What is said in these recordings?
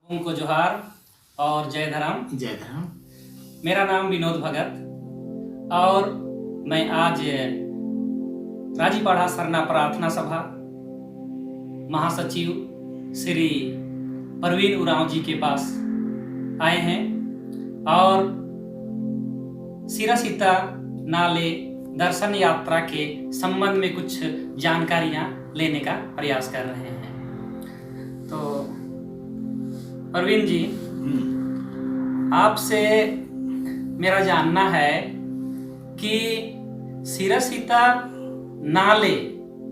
उनको जोहार और जय धर्म। जय धर्म। मेरा नाम विनोद भगत और मैं आज राजीपाड़ा सरना प्रार्थना सभा महासचिव श्री परवीन उरांव जी के पास आए हैं और सिरा सीता नाले दर्शन यात्रा के संबंध में कुछ जानकारियां लेने का प्रयास कर रहे हैं। तो परवीन जी, आपसे मेरा जानना है कि सिरा सीता नाले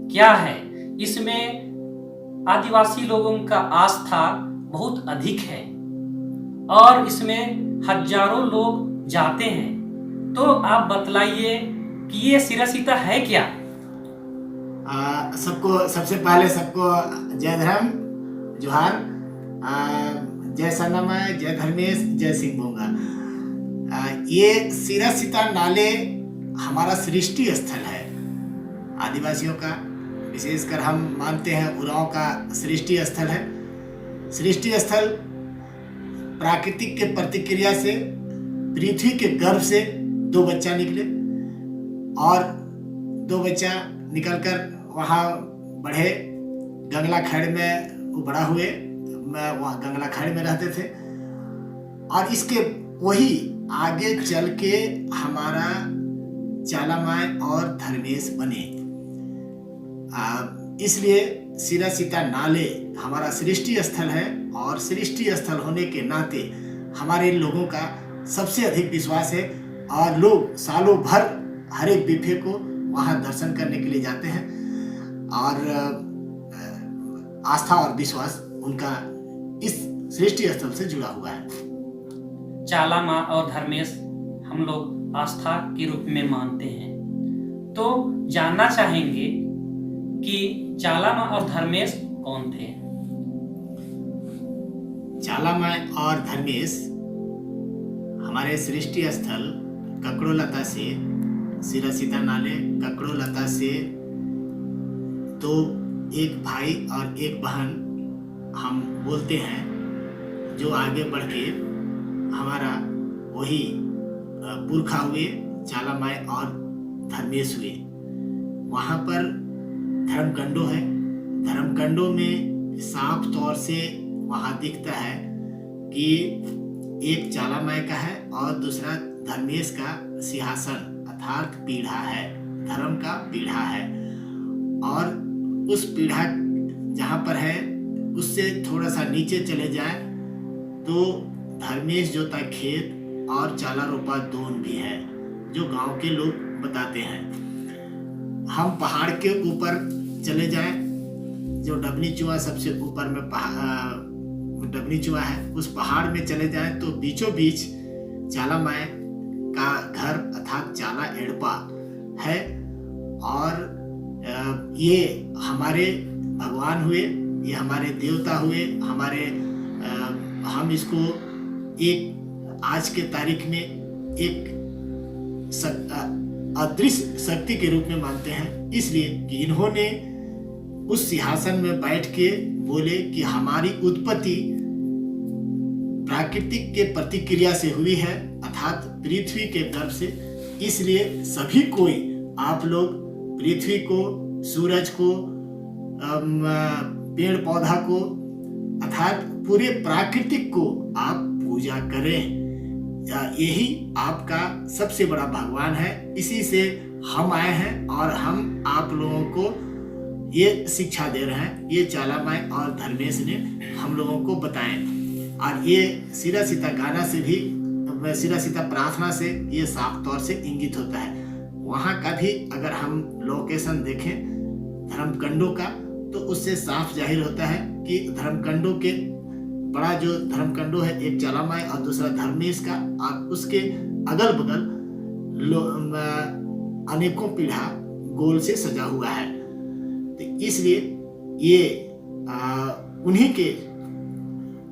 क्या है। इसमें आदिवासी लोगों का आस्था बहुत अधिक है और इसमें हजारों लोग जाते हैं। तो आप बतलाइए कि ये सिरा सीता है क्या। सबसे पहले सबको जय धर्म, जोहार, जय सन्नामाय, जय धर्मेश, जय सिंह बोंगा। ये सिरा सीता नाले हमारा सृष्टि स्थल है आदिवासियों का, विशेषकर हम मानते हैं उरांव का सृष्टि स्थल है। सृष्टि स्थल प्राकृतिक के प्रतिक्रिया से पृथ्वी के गर्भ से 2 बच्चा निकले और 2 बच्चा निकलकर वहाँ बढ़े, गंगला खैड़ में वो बड़ा हुए, वहाँ गंगला खैड़ में रहते थे और इसके वही आगे चल के हमारा चालामाय और धर्मेश बने। इसलिए सिरा सीता नाले हमारा सृष्टि स्थल है और सृष्टि स्थल होने के नाते हमारे लोगों का सबसे अधिक विश्वास है और लोग सालों भर हर एक बिफे को वहाँ दर्शन करने के लिए जाते हैं और आस्था और विश्वास उनका इस सृष्टि स्थल से जुड़ा हुआ है। चालामा और धर्मेश हम लोग आस्था के रूप में मानते हैं, तो जानना चाहेंगे कि चालामा और धर्मेश कौन थे। चालामा और धर्मेश हमारे सृष्टि स्थल ककड़ोलता से, सिरा सीता नाले ककड़ोलता से तो एक भाई और एक बहन हम बोलते हैं, जो आगे बढ़ के हमारा वही पुरखा हुए चालामाय और धर्मेश हुए। वहाँ पर धर्मकंडो है। धर्मकंडो में साफ तौर से वहाँ दिखता है कि एक चालामाय का है और दूसरा धर्मेश का सिंहासन अर्थात पीढ़ा है, धर्म का पीढ़ा है। और उस पीढ़ा जहाँ पर है उससे थोड़ा सा नीचे चले जाए तो धर्मेश जोता खेत और चाला रोपा दोन भी है, जो गांव के लोग बताते हैं। हम पहाड़ के ऊपर चले जाएं, जो डबनी चुआ सबसे ऊपर में डबनी चुआ है, उस पहाड़ में चले जाएं तो बीचों बीच चालामाय का घर अर्थात चाला एड़पा है और ये हमारे भगवान हुए, ये हमारे देवता हुए, हमारे हम इसको एक आज के तारीख में एक अदृश्य शक्ति के रूप में मानते हैं, इसलिए कि इन्होंने उस सिंहासन में बैठ के बोले कि हमारी उत्पत्ति प्राकृतिक के प्रतिक्रिया से हुई है अर्थात पृथ्वी के गर्भ से। इसलिए सभी कोई आप लोग पृथ्वी को, सूरज को, पेड़ पौधा को अर्थात पूरे प्राकृतिक को आप पूजा करें। यही आपका सबसे बड़ा भगवान है। इसी से हम आए हैं और हम आप लोगों को ये शिक्षा दे रहे हैं। ये चालामाय और धर्मेश ने हम लोगों को बताएं और ये सिरा सीता गाना से भी, सिरा सीता प्रार्थना से ये साफ तौर से इंगित होता है। वहाँ का भी अगर हम लोकेशन देखें धर्मकंडों का तो उससे साफ जाहिर होता है कि धर्मकंडों के बड़ा जो धर्मकंडो है, एक चालामाय और दूसरा धर्मेश का, और उसके अगल बगल अनेकों पीढ़ा गोल से सजा हुआ है। तो इसलिए ये उन्हीं के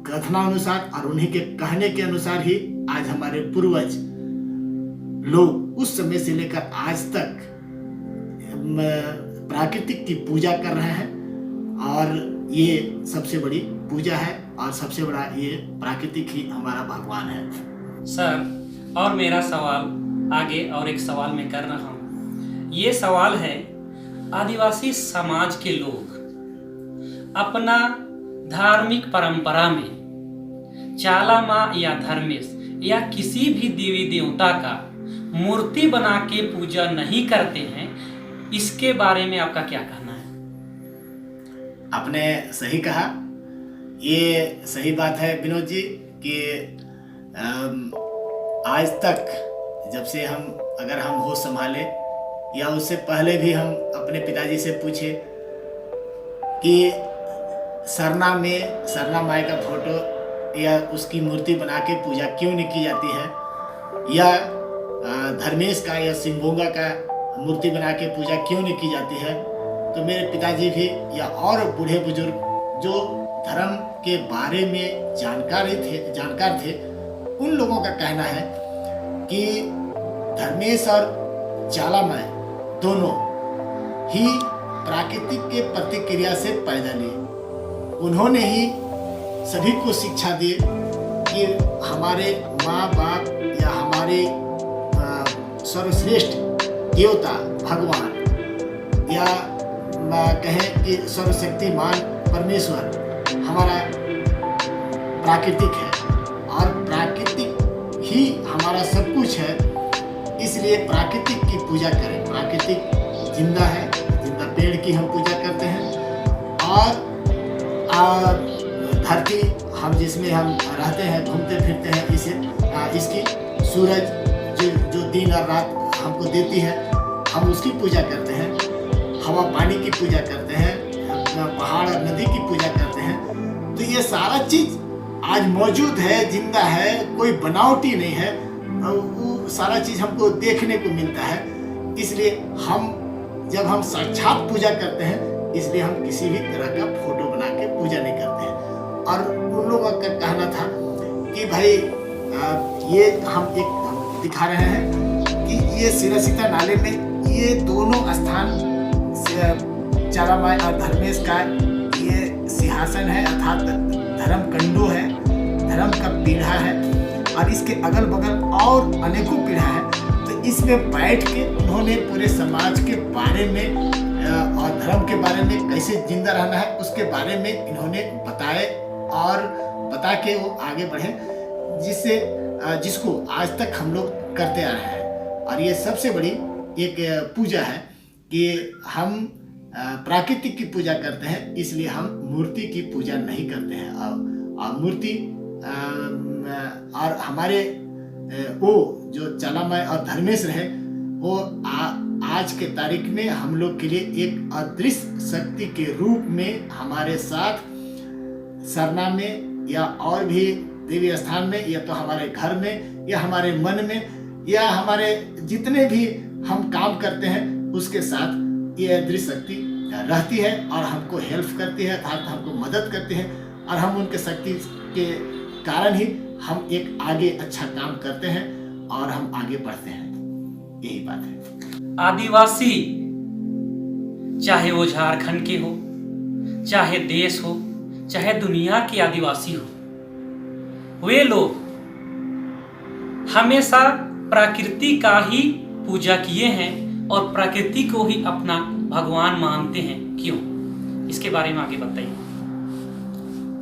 कथनानुसार और उन्हीं के कहने के अनुसार ही आज हमारे पूर्वज लोग उस समय से लेकर आज तक प्राकृतिक की पूजा कर रहे हैं और ये सबसे बड़ी पूजा है और सबसे बड़ा ये प्राकृतिक ही हमारा भगवान है। सर, और मेरा सवाल आगे और एक सवाल मैं कर रहा हूँ। ये सवाल है, आदिवासी समाज के लोग अपना धार्मिक परंपरा में चाला माँ या धर्मेश या किसी भी देवी देवता का मूर्ति बना के पूजा नहीं करते हैं, इसके बारे में आपका क्या कहना है? आपने सही कहा, ये सही बात है विनोद जी कि आज तक जब से अगर हम होश संभाले या उससे पहले भी हम अपने पिताजी से पूछे कि सरना में सरना माई का फोटो या उसकी मूर्ति बना के पूजा क्यों नहीं की जाती है, या धर्मेश का या सिंगोंगा का मूर्ति बना के पूजा क्यों नहीं की जाती है, तो मेरे पिताजी भी या और बूढ़े बुजुर्ग जो धर्म के बारे में जानकार थे, उन लोगों का कहना है कि धर्मेश और चाला माई दोनों ही प्राकृतिक के प्रतिक्रिया से पैदा लिए। उन्होंने ही सभी को शिक्षा दी कि हमारे माँ बाप या हमारे सर्वश्रेष्ठ देवता भगवान या कहें कि सर्वशक्तिमान परमेश्वर हमारा प्राकृतिक है और प्राकृतिक ही हमारा सब कुछ है, इसलिए प्राकृतिक की पूजा करें। प्राकृतिक जिंदा है, जिंदा पेड़ की हम पूजा करते हैं और धरती हम जिसमें हम रहते हैं, घूमते फिरते हैं, इसकी सूरज जो दिन और रात हमको देती है, हम उसकी पूजा करते हैं। हवा पानी की पूजा करते हैं, पहाड़ और नदी की पूजा करते हैं। तो ये सारा चीज आज मौजूद है, जिंदा है, कोई बनावटी नहीं है, वो सारा चीज हमको देखने को मिलता है। इसलिए जब हम साक्षात पूजा करते हैं, इसलिए हम किसी भी तरह का फोटो बना के पूजा नहीं करते हैं। और उन लोगों का कहना था कि भाई ये हम एक दिखा रहे हैं कि ये सिरसीता नाले में ये दोनों स्थान चाला माई और धर्मेश का ये सिंहासन है, अर्थात धर्म कंडो है, धर्म का पीढ़ा है, और इसके अगल बगल और अनेकों पीढ़ा है। तो इसमें बैठ के उन्होंने पूरे समाज के बारे में और धर्म के बारे में कैसे जिंदा रहना है उसके बारे में इन्होंने बताए और बता के वो आगे बढ़े, जिसको आज तक हम लोग करते आ रहे हैं। और ये सबसे बड़ी एक पूजा है कि हम प्राकृतिक की पूजा करते हैं, इसलिए हम मूर्ति की पूजा नहीं करते हैं। और मूर्ति और हमारे वो जो चाला माई और धर्मेश रहे, वो आज के तारीख में हम लोग के लिए एक अदृश्य शक्ति के रूप में हमारे साथ सरना में या और भी देवी स्थान में, या तो हमारे घर में या हमारे मन में या हमारे जितने भी हम काम करते हैं उसके साथ ये अदृश्य शक्ति रहती है और हमको हेल्प करती है, अर्थात हमको मदद करती है। और हम उनके शक्ति के कारण ही हम एक आगे अच्छा काम करते हैं और हम आगे बढ़ते हैं। यही बात है। आदिवासी, चाहे वो झारखंड के हो, चाहे देश हो, चाहे दुनिया के आदिवासी हो, वे लोग हमेशा प्रकृति का ही पूजा किए हैं और प्रकृति को ही अपना भगवान मानते हैं। क्यों? इसके बारे में आगे बताइए।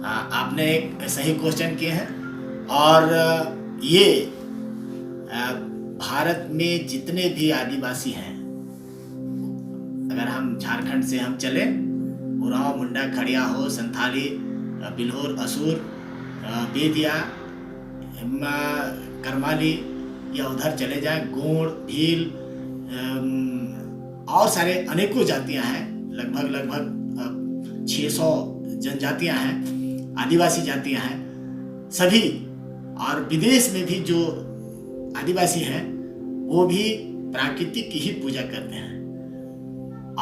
आपने एक सही क्वेश्चन किए हैं। और ये भारत में जितने भी आदिवासी हैं, अगर हम झारखंड से हम चले, उरांव, मुंडा, खड़िया हो, संथाली, बिल्होर, असुर, बेदिया, करमाली, या उधर चले जाएं गोंड, भील, और सारे अनेकों जातियां हैं, लगभग 600 जनजातियां हैं, आदिवासी जातियां हैं सभी। और विदेश में भी जो आदिवासी हैं वो भी प्राकृतिक की ही पूजा करते हैं।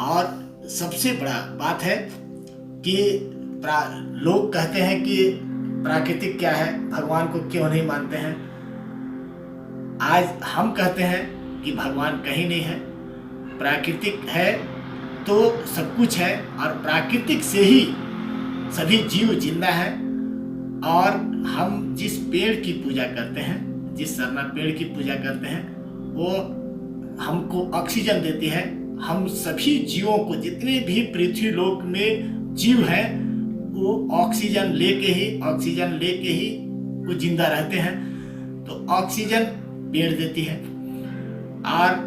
और सबसे बड़ा बात है कि लोग कहते हैं कि प्राकृतिक क्या है, भगवान को क्यों नहीं मानते हैं। आज हम कहते हैं कि भगवान कहीं नहीं है, प्राकृतिक है तो सब कुछ है, और प्राकृतिक से ही सभी जीव जिंदा है। और हम जिस पेड़ की पूजा करते हैं, जिस सरना पेड़ की पूजा करते हैं, वो हमको ऑक्सीजन देती है। हम सभी जीवों को, जितने भी पृथ्वी लोक में जीव हैं, वो ऑक्सीजन लेके ही वो जिंदा रहते हैं। तो ऑक्सीजन पेड़ देती है। और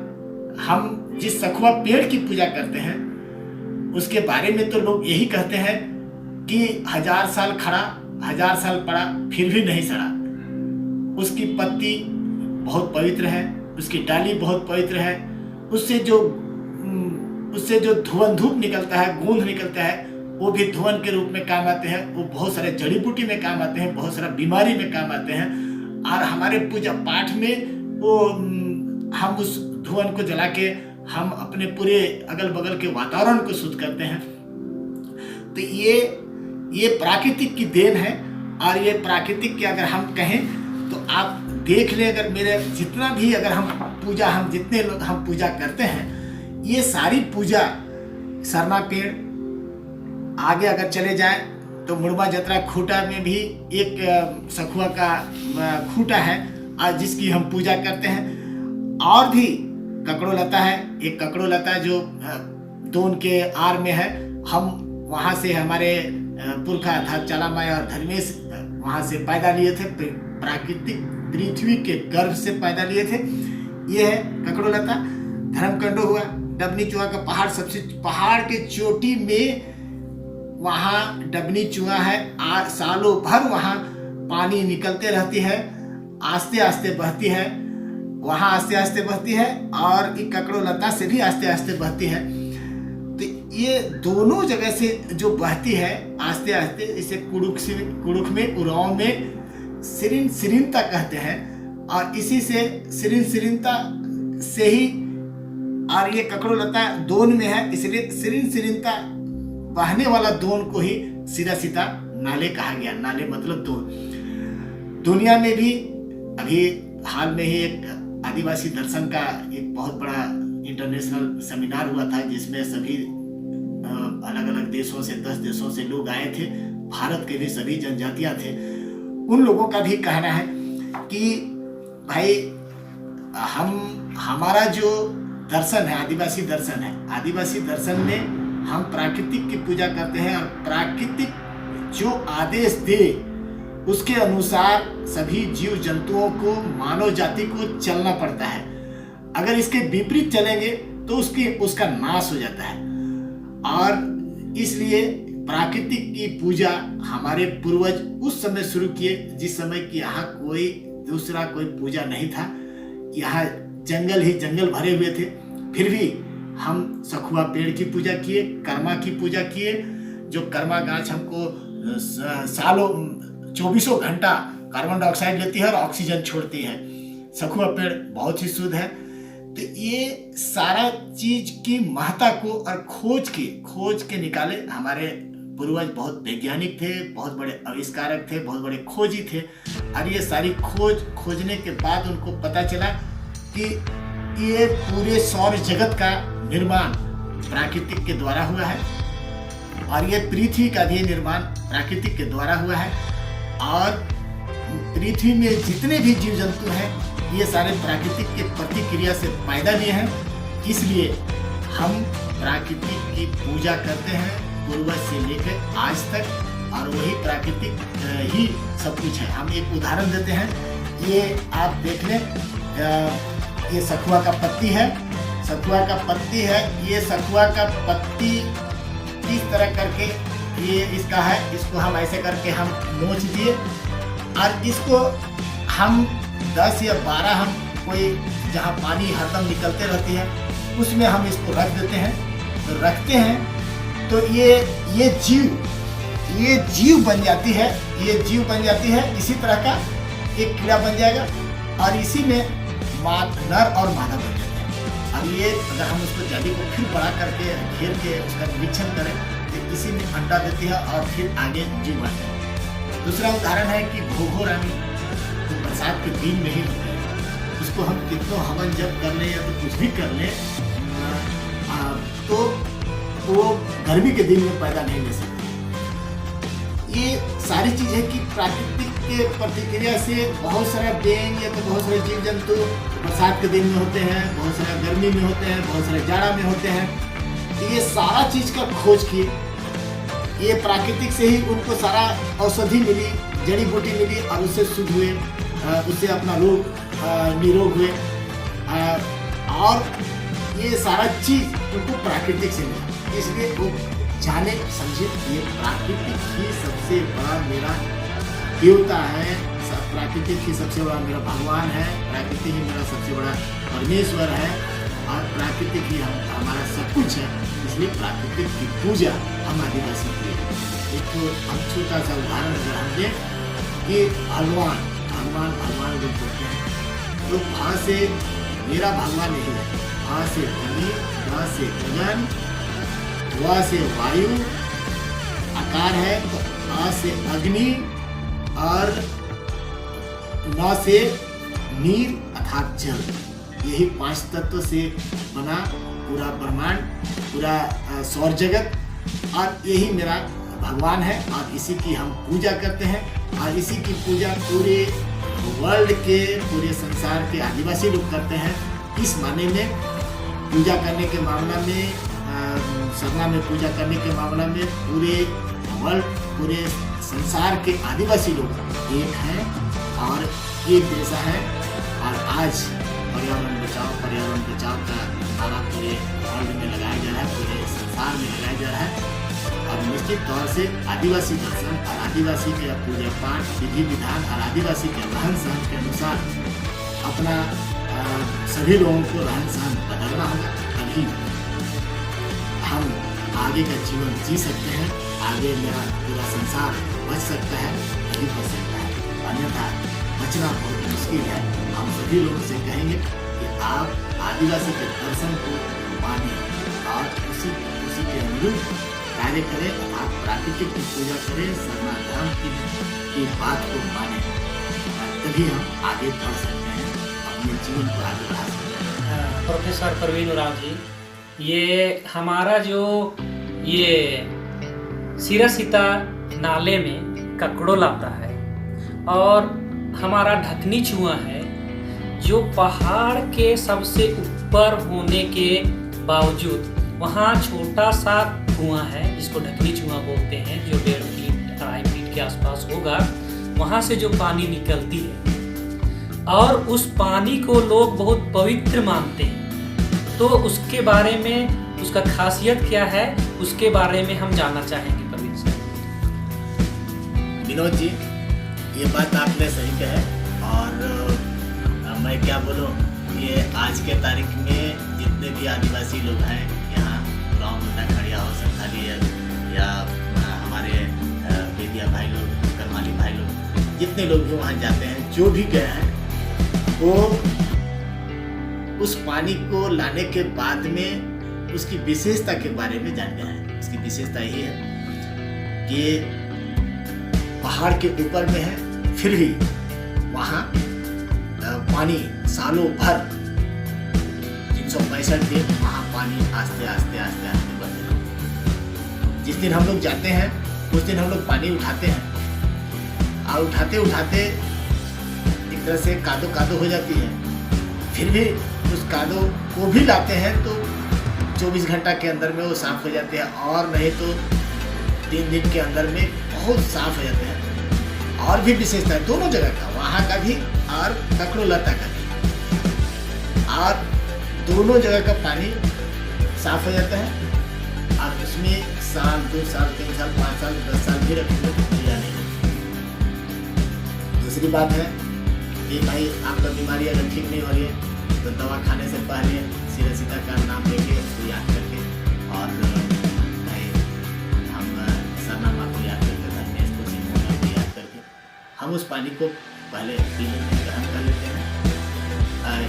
हम जिस सखुआ पेड़ की पूजा करते हैं, उसके बारे में तो लोग यही कहते हैं कि 1000 साल खड़ा, 1000 साल पड़ा, फिर भी नहीं सड़ा। उसकी पत्ती बहुत पवित्र है, उसकी डाली बहुत पवित्र है। उससे जो धुआं धूप निकलता है, गूंद निकलता है, वो भी धुआं के रूप में काम आते हैं। वो बहुत सारे जड़ी बूटी में काम आते हैं, बहुत सारा बीमारी में काम आते हैं। और हमारे पूजा पाठ में वो हम उस धुआं को जला के हम अपने पूरे अगल बगल के वातावरण को शुद्ध करते हैं। तो ये प्राकृतिक की देन है। और ये प्राकृतिक की अगर हम कहें तो आप देख ले, अगर मेरे जितना भी अगर हम जितने लोग हम पूजा करते हैं, ये सारी पूजा सरना पेड़, आगे अगर चले जाए तो मुड़मा जतरा खूटा में भी एक सखुआ का खूटा है जिसकी हम पूजा करते हैं। और भी ककड़ो लता है, एक ककड़ो लता जो दोन के आर में है। हम वहाँ से हमारे पुरखा अर्थात चलामाई और धर्मेश वहाँ से पैदा लिए थे, प्राकृतिक पृथ्वी के गर्भ से पैदा लिए थे। ये है ककड़ो लता। धर्मकंडो हुआ, डबनी चुहा का पहाड़, सबसे पहाड़ के चोटी में वहाँ डबनी चुहा है। सालों भर वहाँ पानी निकलते रहती है, आस्ते आस्ते बहती है, वहाँ आस्ते आस्ते बहती है, और ये ककड़ो लता से भी आस्ते आस्ते बहती है। तो ये दोनों जगह से जो बहती है आस्ते आस्ते, इसे कुड़ुख में, उराव में सिरिनता कहते हैं। और इसी से सिरिनता से ही, और ये ककड़ो लता दोन में है, इसलिए सिरिनता बहने वाला दोन को ही सिरासीता नाले कहा गया। नाले मतलब दोन। दुनिया में भी अभी हाल में ही एक आदिवासी दर्शन का एक बहुत बड़ा इंटरनेशनल सेमिनार हुआ था, जिसमें सभी अलग अलग देशों से 10 देशों से लोग आए थे। भारत के भी सभी जनजातियां थे। उन लोगों का भी कहना है कि भाई हमारा जो दर्शन है आदिवासी दर्शन है, आदिवासी दर्शन में हम प्राकृतिक की पूजा करते हैं। और प्राकृतिक जो आदेश दे उसके अनुसार सभी जीव जंतुओं को, मानव जाति को चलना पड़ता है। अगर इसके विपरीत चलेंगे तो उसका नाश हो जाता है। और इसलिए प्राकृतिक की पूजा हमारे पूर्वज उस समय शुरू किए जिस समय कि यहाँ कोई दूसरा कोई पूजा नहीं था। यहाँ जंगल ही जंगल भरे हुए थे। फिर भी हम सखुआ पेड़ की पूजा किए, कर्मा की पूजा किए। जो कर्मा गाछ हमको सालों 24 घंटा कार्बन डाइऑक्साइड लेती है और ऑक्सीजन छोड़ती है। सखुआ पेड़ बहुत ही शुद्ध है। तो ये सारा चीज की महत्ता को और खोज के निकाले हमारे पूर्वज। बहुत वैज्ञानिक थे, बहुत बड़े आविष्कारक थे, बहुत बड़े खोजी थे। और ये सारी खोजने के बाद उनको पता चला कि ये पूरे सौर जगत का निर्माण प्राकृतिक के द्वारा हुआ है, और ये पृथ्वी का भी निर्माण प्राकृतिक के द्वारा हुआ है। और पृथ्वी में जितने भी जीव जंतु हैं, ये सारे प्राकृतिक के प्रतिक्रिया से पैदा लिए हैं। इसलिए हम प्राकृतिक की पूजा करते हैं पूर्वज से लेकर आज तक, और वही प्राकृतिक ही सब कुछ है। हम एक उदाहरण देते हैं, ये आप देख लें, ये सखुआ का पत्ती है, सखुआ का पत्ती है। ये सखुआ का पत्ती इस तरह करके ये इसका है, इसको हम ऐसे करके हम नोच दिए, और इसको हम 10 या 12 हम कोई जहाँ पानी हरदम निकलते रहती है उसमें हम इसको रख देते हैं। तो रखते हैं तो ये जीव बन जाती है, ये जीव बन जाती है। इसी तरह का एक कीड़ा बन जाएगा, और इसी में नर और मादा बन जाते हैं। अब ये अगर हम उसको जाली को फिर बड़ा करके घेर के उसका निरीक्षण करें तो इसी में अंडा देती है और फिर आगे जीव बनते हैं। दूसरा उदाहरण है कि घोघो रानी तो बरसात के दिन में ही होती है। उसको हम कितनों हवन जब कर लें या तो कुछ भी कर लें तो वो गर्मी के दिन में पैदा नहीं ले सकती। ये सारी चीज है कि प्राकृतिक के प्रतिक्रिया से बहुत सारा बेंग या तो बहुत सारे जीव जंतु बरसात के दिन में होते हैं, बहुत सारा गर्मी में होते हैं, बहुत सारे जाड़ा में होते हैं। तो ये सारा चीज का खोज किए, ये प्राकृतिक से ही उनको सारा औषधि मिली, जड़ी बूटी मिली और उससे शुद्ध हुए, उससे अपना रोग निरोग हुए। और ये सारा चीज उनको प्राकृतिक से मिला, इसलिए वो जाने समझे ये प्राकृतिक ही सबसे बड़ा मेरा देवता है, प्राकृतिक ही सबसे बड़ा मेरा भगवान है, प्राकृतिक ही मेरा सबसे बड़ा परमेश्वर है और प्राकृतिक ही हमारा सब कुछ है। इसलिए प्राकृतिक की पूजा हम आदिवासी की है। एक तो हम छोटा सा उदाहरण अगर हम दें कि भगवान भगवान भगवान जो बोलते हैं तो भा से मेरा भगवान नहीं है, भा से धनी, वा से गगन, वा से वायु आकार है, तो आ से अग्नि और न से नीर अर्थात जल। यही 5 तत्व से बना पूरा ब्रह्मांड, पूरा सौर जगत, और यही मेरा भगवान है और इसी की हम पूजा करते हैं। और इसी की पूजा पूरे वर्ल्ड के, पूरे संसार के आदिवासी लोग करते हैं। इस माने में पूजा करने के मामला में, सरना में पूजा करने के मामला में पूरे वर्ल्ड, पूरे संसार के आदिवासी लोग एक हैं और एक जैसा है। और आज पर्यावरण बचाओ का नारा पूरे वर्ल्ड में लगाया जा रहा है, पूरे संसार में लगाया जा रहा है। और निश्चित तौर से आदिवासी दर्शन और आदिवासी के पूजा पाठ, विधि विधान और आदिवासी के रहन सहन के अनुसार अपना सभी लोगों को रहन सहन बदलना होगा, तभी हम आगे का जीवन जी सकते हैं, आगे मेरा पूरा संसार बच सकता है, तभी बच सकता है। अन्यथा बचना बहुत मुश्किल है। हम सभी लोगों से कहेंगे कि आप आदिवासी के दर्शन को माने और उसी के अनुरूप कार्य करें, आप प्राकृतिक की पूजा करें, सरना धर्म की बात को माने, तभी हम आगे बढ़ सकते हैं, अपने जीवन को आगे बढ़ा सकते हैं। प्रोफेसर परवीन उरांव जी, ये हमारा जो ये सिरसिता नाले में ककड़ोल आता है और हमारा ढकनी चुआ है, जो पहाड़ के सबसे ऊपर होने के बावजूद वहाँ छोटा सा कुआं है जिसको ढकनी चुआ बोलते हैं, जो 1.5 फीट 2.5 फीट के आसपास होगा। वहाँ से जो पानी निकलती है और उस पानी को लोग बहुत पवित्र मानते हैं। तो उसके बारे में, उसका खासियत क्या है, उसके बारे में हम जानना चाहेंगे परवीन सर। विनोद जी, ये बात आपने सही कहा और मैं क्या बोलूँ, ये आज के तारीख में जितने भी आदिवासी लोग हैं यहाँ गाँव में खड़िया हो, संथाली या हमारे बेदिया भाई लोग, करमाली भाई लोग, जितने लोग भी वहाँ जाते हैं, जो भी गए हैं, वो उस पानी को लाने के बाद में उसकी विशेषता के बारे में जान गए हैं। उसकी विशेषता यही है कि पहाड़ के ऊपर में है, फिर भी वहाँ पानी सालों भर 365 दिन वहाँ पानी आस्ते आस्ते आस्ते आस्ते बढ़ते। जिस दिन हम लोग जाते हैं उस दिन हम लोग पानी उठाते हैं और उठाते उठाते एक तरह से कादो कादो हो जाती है। फिर भी उस कादो को भी लाते हैं तो 24 घंटा के अंदर में वो साफ हो जाते हैं, और नहीं तो 3 दिन के अंदर में बहुत साफ हो जाते हैं। और भी विशेषता है दोनों जगह का, वहाँ का भी और ककड़ोलता का भी, और दोनों जगह का पानी साफ हो जाता है। और उसमें 1 साल 2 साल 3 साल 5 साल 10 साल भी रखने को पूजा नहीं होती। दूसरी बात है कि भाई आपका बीमारी अगर ठीक नहीं हो रही है तो दवा खाने से पहले सिरसिता का नाम लेके उसको याद करके, और भाई हम सरनामा को याद करके, धर्मेश को सिंह को याद करके हम उस पानी को पहले पीने में ग्रहण कर लेते हैं।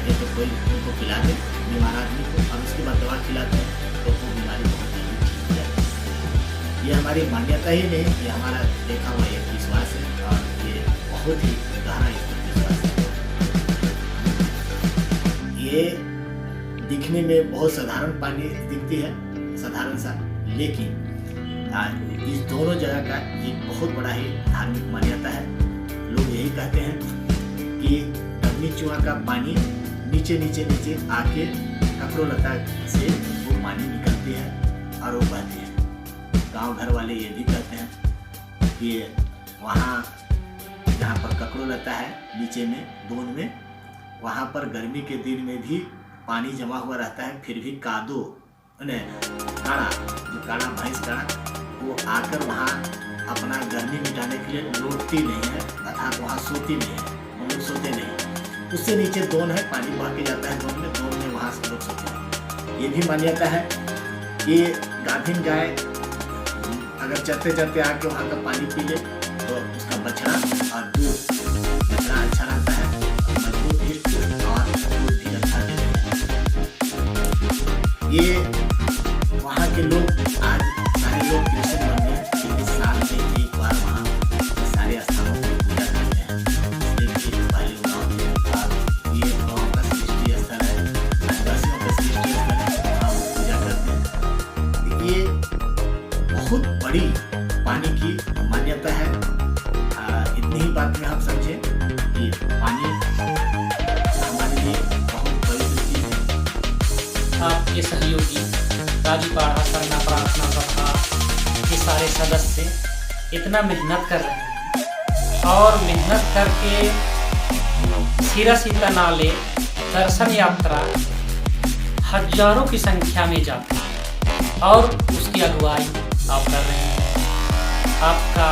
ये तो कोई उनको पिला दे बीमार आदमी को, और उसके बाद दवा खिलाते हैं तो वो बीमारी बहुत जल्दी ठीक हो जाती है। ये हमारी मान्यता ही नहीं, ये हमारा देखा हुआ एक विश्वास है, और ये बहुत ही गहरा विश्वास है। ये दिखने में बहुत साधारण पानी दिखती है, साधारण सा, लेकिन इस दोनों जगह का एक बहुत बड़ा ही धार्मिक मान्यता है। लोग यही कहते हैं कि डबनी चुआ का पानी नीचे नीचे नीचे आके कपड़ों लता से वो पानी निकलती है और वो बहती है। गांव घर वाले ये भी कहते हैं कि वहाँ जहाँ पर कपड़ों लता है नीचे में दोन में, वहाँ पर गर्मी के दिन में भी पानी जमा हुआ रहता है, फिर भी कादो काढ़ा, जो काढ़ा भैंस काढ़ा, वो आकर वहाँ अपना गर्मी मिटाने के लिए लौटती नहीं है, अर्थात वहाँ सोती नहीं है, हम लोग सोते नहीं। उससे नीचे दोन है, पानी बह के जाता है दोन में वहाँ से लोग सोते हैं। ये भी मान्यता है कि गाभिन गाय अगर चलते चलते आके वहाँ का पानी पी ले तो उसका बछड़ा और दूध, बछड़ा अच्छा रहता है, मजबूत भी और दूध भी अच्छा देता है। ये वहाँ के लोग आज सारे लोग कृष्ण बन गए, क्योंकि साल में एक बार वहाँ सारे स्थानों पर पूजा करते हैं। इसलिए पहले ये गाँव का सृष्टि स्थल है, आदिवासियों का सृष्टि स्थल है, वहाँ पूजा करते हैं। ये बहुत बड़ी पानी की मान्यता है। इतनी ही बात में हम समझें कि पानी हमारे लिए बहुत पवित्र चीज है। आपके सहयोगी राजीपाड़ा सरना प्रार्थना सभा के सारे सदस्य इतना मेहनत कर रहे हैं और मेहनत करके सिरा सीता नाले दर्शन यात्रा हजारों की संख्या में जाती है और उसकी अगुवाई आप कर रहे हैं। आपका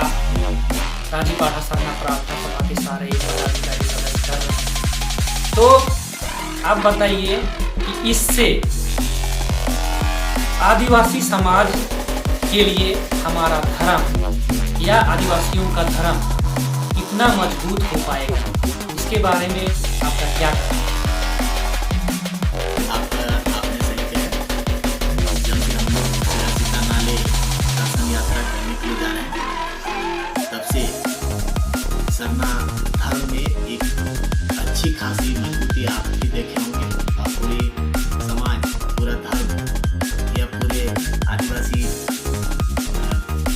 राजीपाड़ा सरना प्रार्थना सभा के सारे पदाधिकारी सदस्य कर रहे हैं। तो आप बताइए कि इससे आदिवासी समाज के लिए हमारा धर्म या आदिवासियों का धर्म कितना मजबूत हो पाएगा, इसके बारे में आपका क्या कहना है? आपने सही कहा। जब से हम लोग सिरा सीता नाले दर्शन यात्रा करने के लिए जा रहे हैं, तब से सरना धर्म में एक अच्छी खासी मजबूती आप भी देखे होंगे और पूरे समाज, पूरा धर्म या पूरे आदिवासी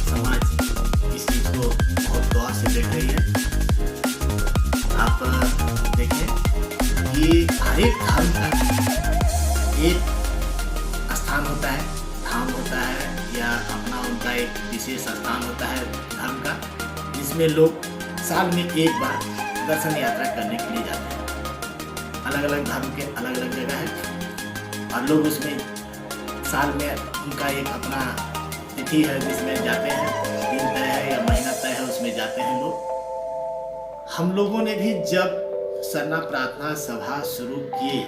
समाज इस चीज को बहुत गौर से देख रही है। आप देखें कि हर एक धर्म का एक स्थान होता है, धाम होता है या अपना उनका एक विशेष स्थान होता है धर्म का, जिसमें लोग साल में एक बार दर्शन यात्रा करने के लिए जाते हैं। अलग अलग धर्म के अलग अलग जगह है और लोग उसमें साल में उनका एक अपना तिथि है जिसमें जाते हैं, दिन तय है या महीना तय है, उसमें जाते हैं लोग। हम लोगों ने भी जब सरना प्रार्थना सभा शुरू किए,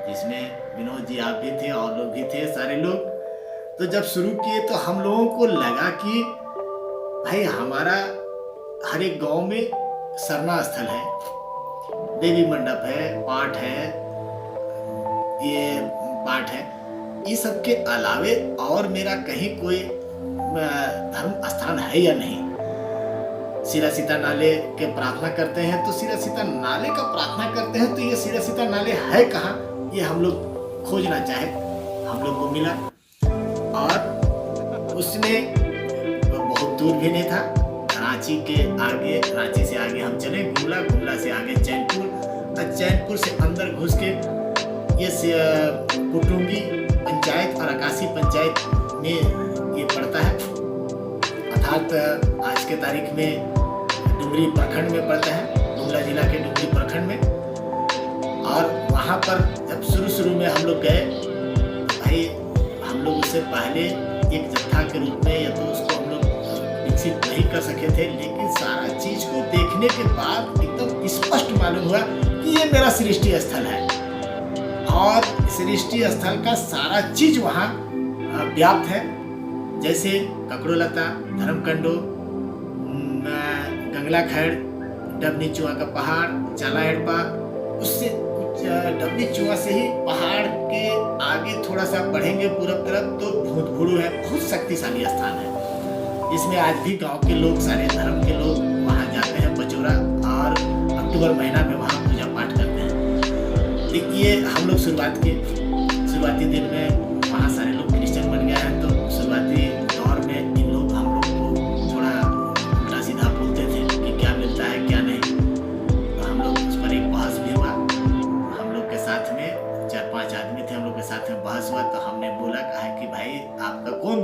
जिसमें विनोद जी आप भी थे और लोग भी थे, सारे लोग, तो जब शुरू किए तो हम लोगों को लगा कि भाई हमारा हर एक गांव में सरना स्थल है, देवी मंडप है, पाठ है, ये पाठ है, ये सब के अलावे और मेरा कहीं कोई धर्म स्थान है या नहीं। सिरा सीता नाले के प्रार्थना करते हैं तो सिरा सीता नाले का प्रार्थना करते हैं, तो ये सिरा सीता नाले है कहाँ, ये हम लोग खोजना चाहे, हम लोग को मिला। और उसमें बहुत दूर भी नहीं था, रांची के आगे, रांची से आगे हम चले गुमला, गुमला से आगे चैनपुर, और चैनपुर से अंदर घुस के ये कुटुंबी पंचायत और आकाशी पंचायत में ये पड़ता है, अर्थात आज के तारीख में डुमरी प्रखंड में पड़ता है, गुमला जिला के डुमरी प्रखंड में। और वहाँ पर जब शुरू में हम लोग गए, भाई हम लोग उससे पहले एक जत्था के रूप में या तो उसको हम लोग विकसित नहीं कर सके थे, लेकिन सारा चीज को देखने के बाद एकदम स्पष्ट मालूम हुआ कि ये मेरा सृष्टि स्थल है और सृष्टि स्थल का सारा चीज वहाँ व्याप्त है। जैसे ककड़ोलता, धर्मकंडो, गंगला खैड़, डबनी चुआ का पहाड़, चाला हेड़पा, उससे डबनी चुआ से ही पहाड़ के आगे थोड़ा सा बढ़ेंगे पूरब तरफ तो भूतभुरु है, बहुत शक्तिशाली स्थान है। इसमें आज भी गांव के लोग, सारे धर्म के लोग वहाँ जाते हैं बचोरा, और अक्टूबर महीना में वहाँ पूजा पाठ करते हैं। देखिए हम लोग शुरुआती दिन में वहाँ सारे लोग क्रिश्चियन बन गए हैं, तो शुरुआती दौर में इन लोग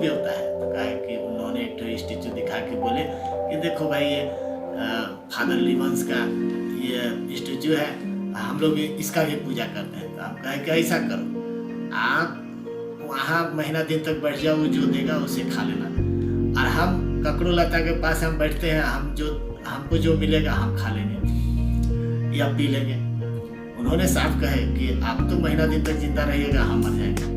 देवता है। तो कहा कि उन्होंने एक तो स्टेचू दिखा के बोले कि देखो भाई ये फादर लिवंस का ये स्टेचू है, हम लोग इसका भी पूजा करते हैं। तो हम कहे कि ऐसा करो, आप वहाँ महीना दिन तक बैठ जाओ, जो देगा उसे खा लेना, और हम ककड़ो लता के पास हम बैठते हैं, हमको जो मिलेगा हम खा लेंगे या पी लेंगे। उन्होंने साफ कहे कि आप तो महीना दिन तक जिंदा रहिएगा, हम मर जाएंगे।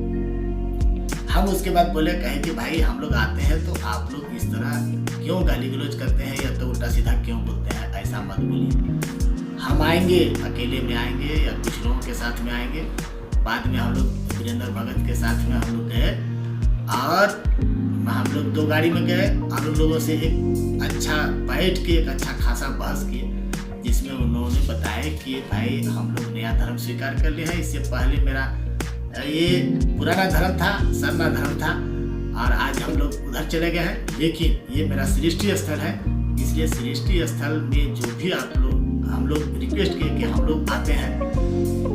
हम उसके बाद बोले कहे कि भाई हम लोग आते हैं तो आप लोग इस तरह क्यों गाली गलौज करते हैं या तो उल्टा सीधा क्यों बोलते हैं, ऐसा मत बोलिए। हम आएंगे, अकेले में आएंगे या कुछ लोगों के साथ में आएंगे। बाद में हम लोग वीरेंद्र भगत के साथ में हम लोग गए और हम लोग 2 गाड़ी में गए और उन लोगों से एक अच्छा बैठ के एक अच्छा खासा बहस किए, जिसमें उन्होंने बताया कि भाई हम लोग नया धर्म स्वीकार कर लिया है, इससे पहले मेरा ये पुराना धर्म था, सरना धर्म था, और आज हम लोग उधर चले गए हैं, लेकिन ये मेरा सृष्टि स्थल है, इसलिए सृष्टि स्थल में जो भी हम लोग रिक्वेस्ट किए कि हम लोग आते हैं,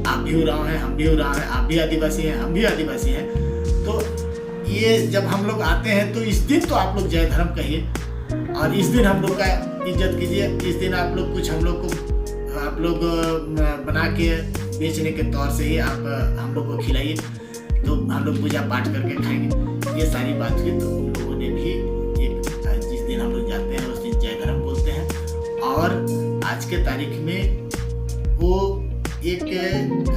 आप भी उराव हैं, हम भी उराव हैं, आप भी आदिवासी हैं, हम भी आदिवासी हैं, तो ये जब हम लोग आते हैं तो इस दिन तो आप लोग जय धर्म कहिए और इस दिन हम लोग का इज्जत कीजिए। इस दिन आप लोग कुछ हम लोग बना के बेचने के तौर से ही आप हम लोग को खिलाइए, तो हम लोग पूजा पाठ करके खाएंगे। ये सारी बात हुई, तो उन लोगों ने भी एक जिस दिन हम लोग जाते हैं उस दिन जय धर्म बोलते हैं। और आज के तारीख में वो एक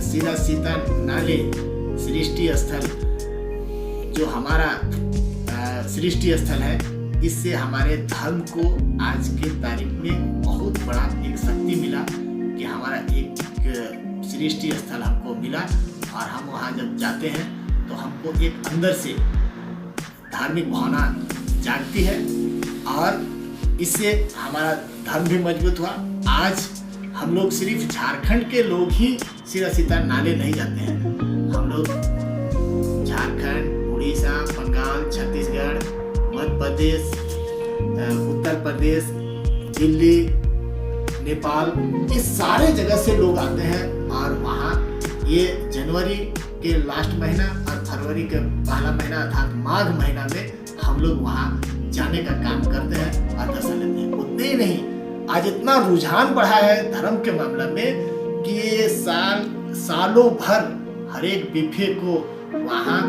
सीरा सीता नाले सृष्टि स्थल जो हमारा सृष्टि स्थल है, इससे हमारे धर्म को आज के तारीख में बहुत बड़ा एक शक्ति मिला कि हमारा एक सृष्टि स्थल हमको मिला, और हम वहाँ जब जाते हैं तो हमको एक अंदर से धार्मिक भावना जागती है और इससे हमारा धर्म भी मजबूत हुआ। आज हम लोग सिर्फ झारखंड के लोग ही सीरा सीता नाले नहीं जाते हैं, हम लोग झारखंड, उड़ीसा, बंगाल, छत्तीसगढ़, मध्य प्रदेश, उत्तर प्रदेश, दिल्ली, नेपाल, इस सारे जगह से लोग आते हैं और वहाँ ये जनवरी के लास्ट महीना और फरवरी के पहला महीना अर्थात माघ महीना में हम लोग वहाँ जाने का काम करते हैं और दर्शन लेते हैं। उतने ही नहीं, आज इतना रुझान बढ़ा है धर्म के मामला में कि ये सालों भर हर एक बिफे को वहाँ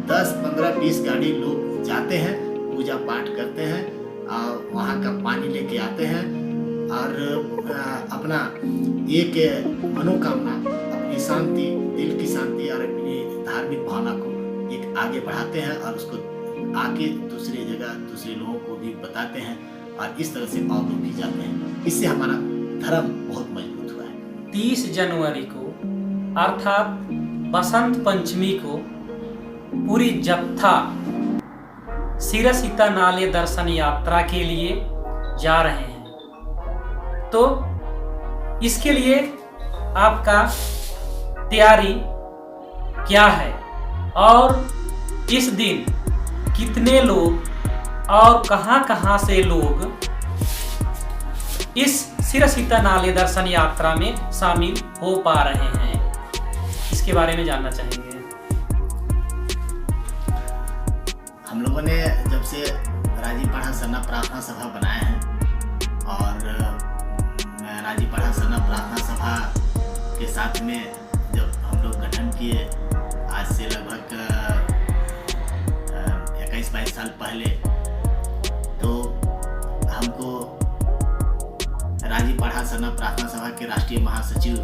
10, 15, 20 गाड़ी लोग जाते हैं, पूजा पाठ करते हैं और वहाँ का पानी लेके आते हैं और अपना एक मनोकामना, अपनी शांति, दिल की शांति और अपनी धार्मिक भावना को एक आगे बढ़ाते हैं और उसको आगे दूसरी जगह दूसरे लोगों को भी बताते हैं और इस तरह से और लोग भी जाते हैं। इससे हमारा धर्म बहुत मजबूत हुआ है। 30 जनवरी को अर्थात बसंत पंचमी को पूरी जत्था सीरा सीता नाले दर्शन यात्रा के लिए जा रहे हैं, तो इसके लिए आपका तैयारी क्या है और इस दिन कितने लोग और कहां से लोग इस सीरा सीता नाले दर्शन यात्रा में शामिल हो पा रहे हैं, इसके बारे में जानना चाहेंगे। हम लोगों ने जब से राजीपाड़ा सरना प्रार्थना सभा बनाया है और राजीपाड़ा सरना प्रार्थना सभा के साथ में जब हम लोग गठन किए आज से लगभग 21-22 साल पहले, तो हमको राजीपाड़ा सरना प्रार्थना सभा के राष्ट्रीय महासचिव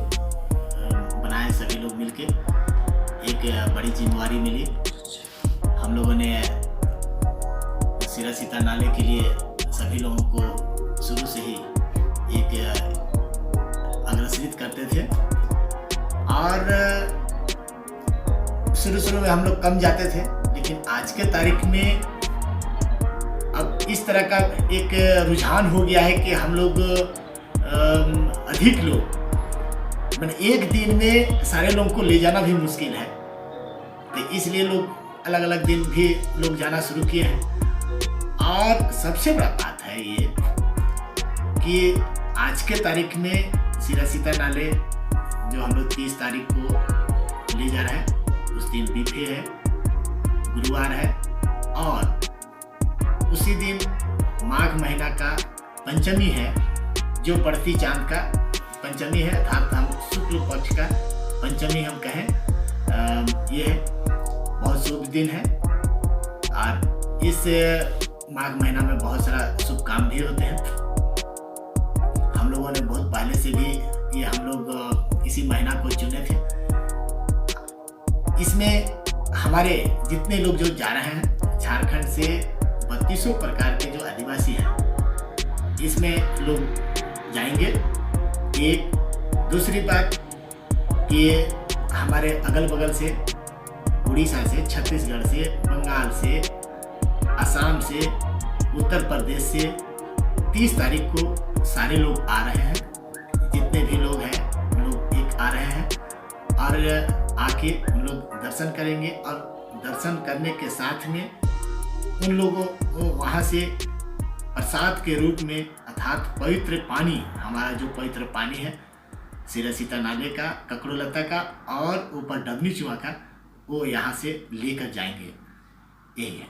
बनाए सभी लोग मिलके। एक बड़ी जिम्मेवारी मिली, हम लोगों ने सीरा सीता नाले के लिए सभी लोगों को शुरू से ही एक अग्रसित करते थे और शुरू में हम लोग कम जाते थे, लेकिन आज के तारीख में अब इस तरह का एक रुझान हो गया है कि हम लोग अधिक लोग, मैंने एक दिन में सारे लोगों को ले जाना भी मुश्किल है, तो इसलिए लोग अलग अलग दिन भी लोग जाना शुरू किए हैं। और सबसे बड़ा बात है ये कि आज के तारीख में सीरा सीता नाले जो हम लोग 30 तारीख को ले जा रहे हैं, उस दिन बीफे है, गुरुवार है और उसी दिन माघ महीना का पंचमी है, जो बढ़ती चांद का पंचमी है, अर्थात हम शुक्ल पक्ष का पंचमी हम कहें, ये बहुत शुभ दिन है। और इस माघ महीना में बहुत सारा शुभ काम भी होते हैं। हम लोगों ने बहुत पहले से भी ये हम लोग इसी महीना को चुने थे। इसमें हमारे जितने लोग जो जा रहे हैं झारखंड से 3200 प्रकार के जो आदिवासी हैं, इसमें लोग जाएंगे। एक दूसरी बात कि हमारे अगल बगल से, उड़ीसा से, छत्तीसगढ़ से, बंगाल से, असम से, उत्तर प्रदेश से 30 तारीख को सारे लोग आ रहे हैं। जितने भी लोग हैं उन लोग एक आ रहे हैं और आके उन लोग दर्शन करेंगे। और दर्शन करने के साथ में उन लोगों को वहाँ से प्रसाद के रूप में, अर्थात पवित्र पानी, हमारा जो पवित्र पानी है सिरसीता नाले का, ककड़ोलता का और ऊपर डबनी चुआ का, वो यहाँ से लेकर जाएंगे। यही है।